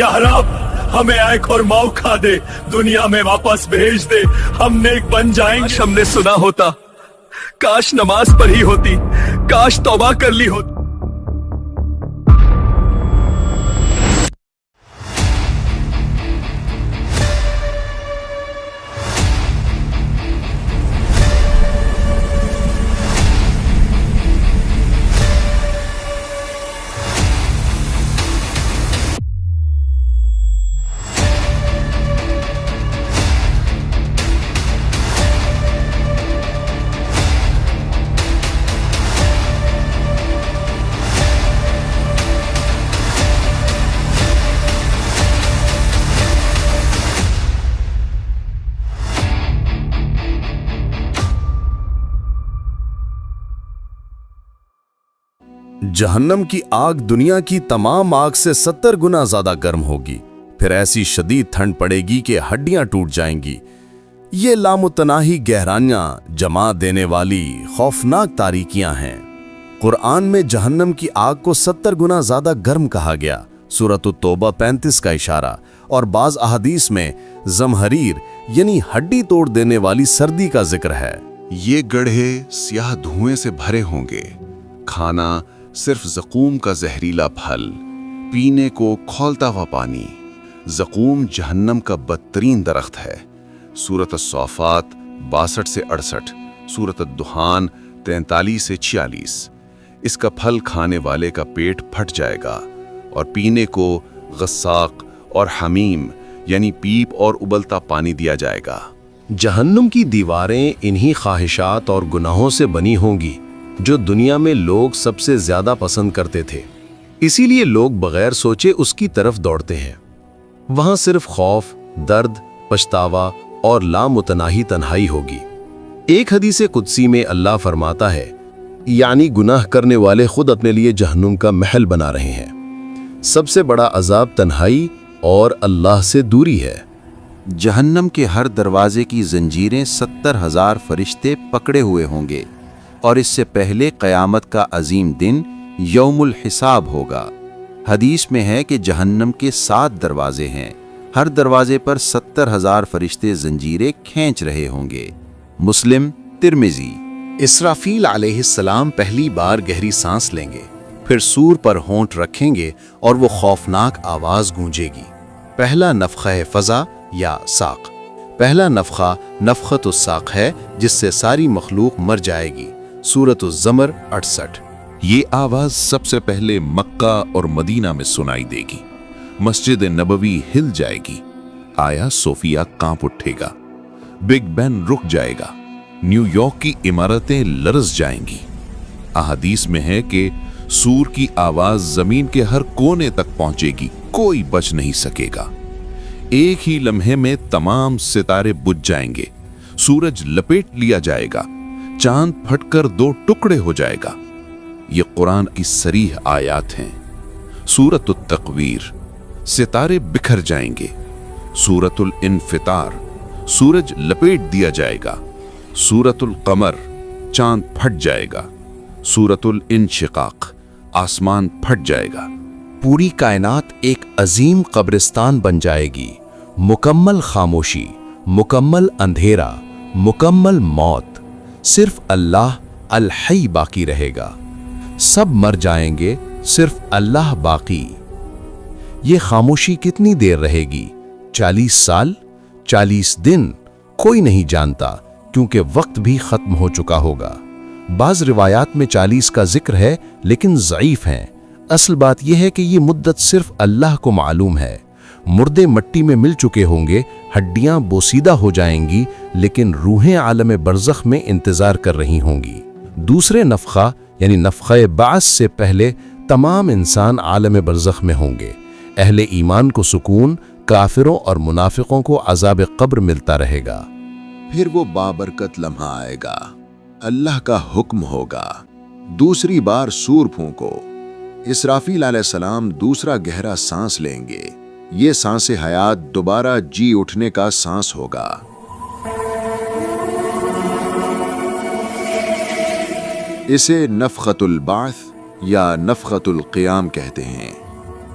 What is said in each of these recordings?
یا رب ہمیں ایک اور موقع دے, دنیا میں واپس بھیج دے, ہم نیک بن جائیں گے. ہم نے سنا ہوتا, کاش نماز پڑھی ہوتی, کاش توبہ کر لی ہوتی. جہنم کی آگ دنیا کی تمام آگ سے 70 گنا زیادہ گرم ہوگی. پھر ایسی شدید ٹھنڈ پڑے گی کہ ہڈیاں ٹوٹ جائیں گی. یہ لامتناہی گہرائیاں جما دینے والی خوفناک تاریکیاں ہیں. قرآن میں جہنم کی آگ کو 70 گنا زیادہ گرم کہا گیا. سورۃ التوبہ 35 کا اشارہ. اور بعض احادیث میں زمہریر یعنی ہڈی توڑ دینے والی سردی کا ذکر ہے. یہ گڑھے سیاہ دھوئیں سے بھرے ہوں گے. کھانا صرف زقوم کا زہریلا پھل, پینے کو کھولتا ہوا پانی. زقوم جہنم کا بدترین درخت ہے. سورۃ الصافات 62 سے 68, سورۃ الدخان 43 سے 46. اس کا پھل کھانے والے کا پیٹ پھٹ جائے گا اور پینے کو غساق اور حمیم یعنی پیپ اور ابلتا پانی دیا جائے گا. جہنم کی دیواریں انہی خواہشات اور گناہوں سے بنی ہوں گی جو دنیا میں لوگ سب سے زیادہ پسند کرتے تھے. اسی لیے لوگ بغیر سوچے اس کی طرف دوڑتے ہیں. وہاں صرف خوف, درد, پچھتاوا اور لامتناہی تنہائی ہوگی. ایک حدیث قدسی میں اللہ فرماتا ہے, یعنی گناہ کرنے والے خود اپنے لیے جہنم کا محل بنا رہے ہیں. سب سے بڑا عذاب تنہائی اور اللہ سے دوری ہے. جہنم کے ہر دروازے کی زنجیریں 70,000 فرشتے پکڑے ہوئے ہوں گے, اور اس سے پہلے قیامت کا عظیم دن یوم الحساب ہوگا. حدیث میں ہے کہ جہنم کے 7 دروازے ہیں. ہر دروازے پر 70,000 فرشتے زنجیریں کھینچ رہے ہوں گے. مسلم, ترمذی. اسرافیل علیہ السلام پہلی بار گہری سانس لیں گے, پھر سور پر ہونٹ رکھیں گے اور وہ خوفناک آواز گونجے گی. پہلا نفخہ فضا یا ساق. پہلا نفخہ نفخۃ الساق ہے جس سے ساری مخلوق مر جائے گی. سورۃ الزمر 68. یہ آواز سب سے پہلے مکہ اور مدینہ میں سنائی دے گی. مسجد نبوی ہل جائے گی. آیا صوفیہ کانپ اٹھے گا. بگ بین رک جائے گا. نیو یارک کی عمارتیں لرز جائیں گی. احادیث میں ہے کہ سور کی آواز زمین کے ہر کونے تک پہنچے گی, کوئی بچ نہیں سکے گا. ایک ہی لمحے میں تمام ستارے بجھ جائیں گے. سورج لپیٹ لیا جائے گا. چاند پھٹ کر 2 ٹکڑے ہو جائے گا. یہ قرآن کی صریح آیات ہیں. سورۃ التقویر, ستارے بکھر جائیں گے. سورۃ الانفطار, سورج لپیٹ دیا جائے گا. سورۃ القمر, چاند پھٹ جائے گا. سورۃ الانشقاق, آسمان پھٹ جائے گا. پوری کائنات ایک عظیم قبرستان بن جائے گی. مکمل خاموشی, مکمل اندھیرا, مکمل موت. صرف اللہ الحی باقی رہے گا. سب مر جائیں گے, صرف اللہ باقی. یہ خاموشی کتنی دیر رہے گی؟ 40 سال, 40 دن؟ کوئی نہیں جانتا, کیونکہ وقت بھی ختم ہو چکا ہوگا. بعض روایات میں 40 کا ذکر ہے لیکن ضعیف ہیں. اصل بات یہ ہے کہ یہ مدت صرف اللہ کو معلوم ہے. مردے مٹی میں مل چکے ہوں گے, ہڈیاں بوسیدہ ہو جائیں گی, لیکن روحیں عالم برزخ میں انتظار کر رہی ہوں گی. دوسرے نفخہ یعنی نفخہ بعث سے پہلے تمام انسان عالم برزخ میں ہوں گے. اہل ایمان کو سکون, کافروں اور منافقوں کو عذاب قبر ملتا رہے گا. پھر وہ بابرکت لمحہ آئے گا. اللہ کا حکم ہوگا, دوسری بار سور پھونکو. اسرافیل علیہ السلام دوسرا گہرا سانس لیں گے. یہ سانس حیات دوبارہ جی اٹھنے کا سانس ہوگا. اسے نفخۃ البعث یا نفخۃ القیام کہتے ہیں.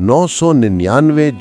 999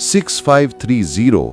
6530,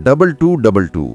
2222।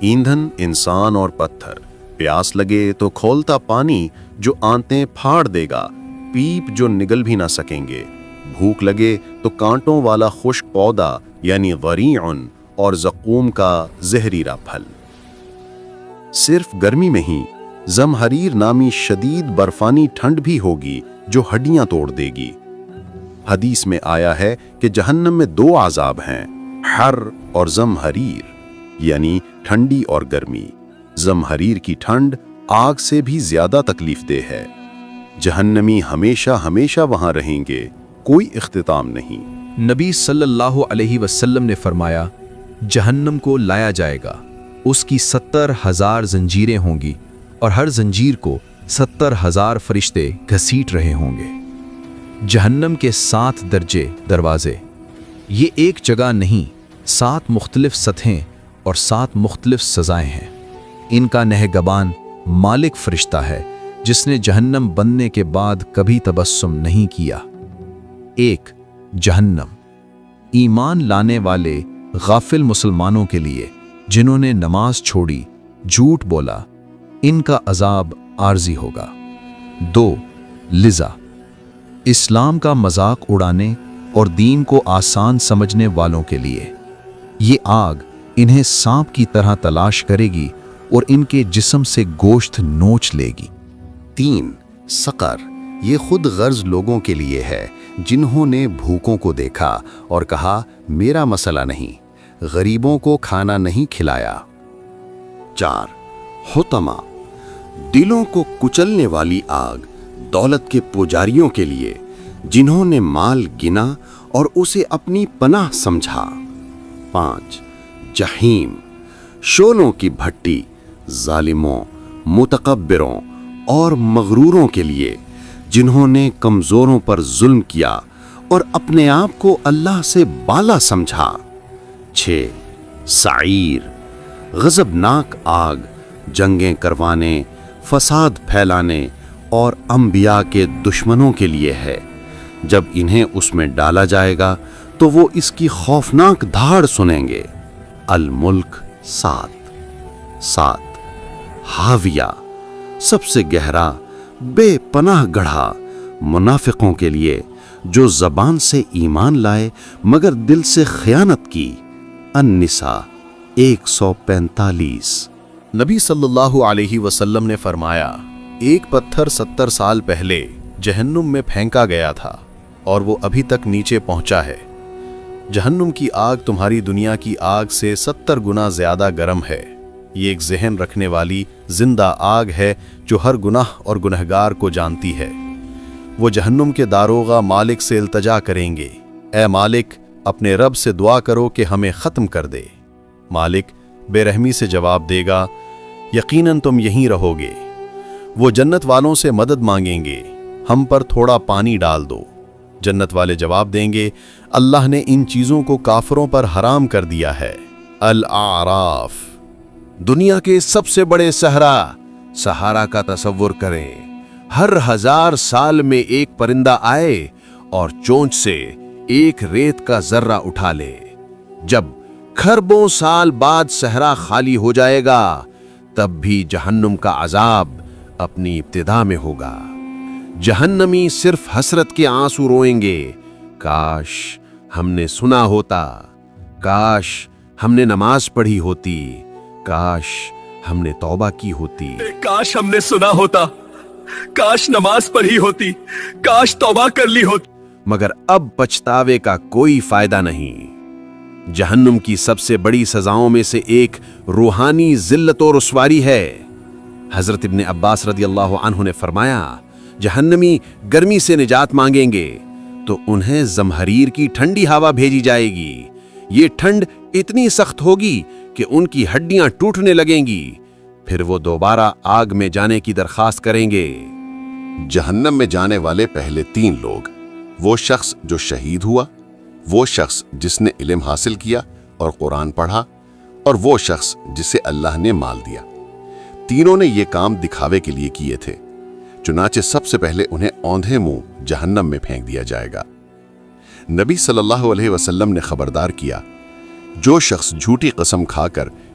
ایندھن انسان اور پتھر، پیاس لگے تو کھولتا پانی جو آنتیں پھاڑ دے گا، پیپ جو نگل بھی نہ سکیں گے، بھوک لگے تو کانٹوں والا خشک پودا یعنی غریعن اور زقوم کا زہریلا پھل۔ صرف گرمی میں ہی زمہریر نامی شدید برفانی ٹھنڈ بھی ہوگی جو ہڈیاں توڑ دے گی۔ حدیث میں آیا ہے کہ جہنم میں 2 عذاب ہیں، حر اور زمہریر، یعنی ٹھنڈی اور گرمی۔ زمہریر کی ٹھنڈ آگ سے بھی زیادہ تکلیف دہ ہے۔ جہنمی ہمیشہ ہمیشہ وہاں رہیں گے، کوئی اختتام نہیں۔ نبی صلی اللہ علیہ وسلم نے فرمایا، جہنم کو لایا جائے گا، اس کی 70,000 زنجیریں ہوں گی اور ہر زنجیر کو 70,000 فرشتے گھسیٹ رہے ہوں گے۔ جہنم کے 7 درجے دروازے، یہ ایک جگہ نہیں، 7 مختلف سطحیں اور 7 مختلف سزائیں ہیں۔ ان کا نگہبان مالک فرشتہ ہے جس نے جہنم بننے کے بعد کبھی تبسم نہیں کیا۔ 1. جہنم، ایمان لانے والے غافل مسلمانوں کے لیے جنہوں نے نماز چھوڑی، جھوٹ بولا، ان کا عذاب عارضی ہوگا۔ 2. لظا، اسلام کا مذاق اڑانے اور دین کو آسان سمجھنے والوں کے لیے، یہ آگ انہیں سانپ کی طرح تلاش کرے گی اور ان کے جسم سے گوشت نوچ لے گی۔ 3. سقر، یہ خود غرض لوگوں کے لیے ہے جنہوں نے بھوکوں کو دیکھا اور کہا میرا مسئلہ نہیں، غریبوں کو کھانا نہیں کھلایا۔ 4. حطمہ، دلوں کو کچلنے والی آگ دولت کے پجاریوں کے لیے جنہوں نے مال گنا اور اسے اپنی پناہ سمجھا۔ 5. جہیم، شولوں کی بھٹی ظالموں، متکبروں اور مغروروں کے لیے جنہوں نے کمزوروں پر ظلم کیا اور اپنے آپ کو اللہ سے بالا سمجھا۔ 6. سعیر، غضبناک آگ جنگیں کروانے، فساد پھیلانے اور انبیاء کے دشمنوں کے لیے ہے۔ جب انہیں اس میں ڈالا جائے گا تو وہ اس کی خوفناک دھاڑ سنیں گے۔ الملک 7. حاویہ، سب سے گہرا بے پناہ گڑھا منافقوں کے لیے جو زبان سے ایمان لائے مگر دل سے خیانت کی۔ النساء 145۔ نبی صلی اللہ علیہ وسلم نے فرمایا، ایک پتھر 70 سال پہلے جہنم میں پھینکا گیا تھا اور وہ ابھی تک نیچے پہنچا ہے۔ جہنم کی آگ تمہاری دنیا کی آگ سے 70 گنا زیادہ گرم ہے۔ یہ ایک ذہن رکھنے والی زندہ آگ ہے جو ہر گناہ اور گنہگار کو جانتی ہے۔ وہ جہنم کے داروغہ مالک سے التجا کریں گے، اے مالک اپنے رب سے دعا کرو کہ ہمیں ختم کر دے۔ مالک بے رحمی سے جواب دے گا، یقیناً تم یہیں رہو گے۔ وہ جنت والوں سے مدد مانگیں گے، ہم پر تھوڑا پانی ڈال دو۔ جنت والے جواب دیں گے، اللہ نے ان چیزوں کو کافروں پر حرام کر دیا ہے۔ الاعراف، دنیا کے سب سے بڑے صحرا کا تصور کریں۔ ہر 1000 سال میں ایک پرندہ آئے اور چونچ سے ایک ریت کا ذرہ اٹھا لے۔ جب کھربوں سال بعد صحرا خالی ہو جائے گا تب بھی جہنم کا عذاب اپنی ابتدا میں ہوگا۔ جہنمی صرف حسرت کے آنسو روئیں گے، کاش ہم نے سنا ہوتا، کاش ہم نے نماز پڑھی ہوتی، کاش ہم نے توبہ کی ہوتی۔ کاش ہم نے سنا ہوتا، کاش نماز پڑھی ہوتی، کاش توبہ کر لی ہوتی۔ مگر اب پچھتاوے کا کوئی فائدہ نہیں۔ جہنم کی سب سے بڑی سزاؤں میں سے ایک روحانی ذلت و رسواری ہے۔ حضرت ابن عباس رضی اللہ عنہ نے فرمایا، جہنمی گرمی سے نجات مانگیں گے تو انہیں زمہریر کی ٹھنڈی ہوا بھیجی جائے گی۔ یہ ٹھنڈ اتنی سخت ہوگی کہ ان کی ہڈیاں ٹوٹنے لگیں گی، پھر وہ دوبارہ آگ میں جانے کی درخواست کریں گے۔ جہنم میں جانے والے پہلے 3 لوگ، وہ شخص جو شہید ہوا، وہ شخص جس نے علم حاصل کیا اور قرآن پڑھا، اور وہ شخص جسے اللہ نے مال دیا۔ تینوں نے یہ کام دکھاوے کے لیے کیے تھے، چنانچہ سب سے پہلے انہیں اوندھے منہ جہنم میں پھینک دیا جائے گا۔ نبی صلی اللہ علیہ وسلم نے خبردار کیا، جو شخص جھوٹی قسم کھا کر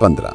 15।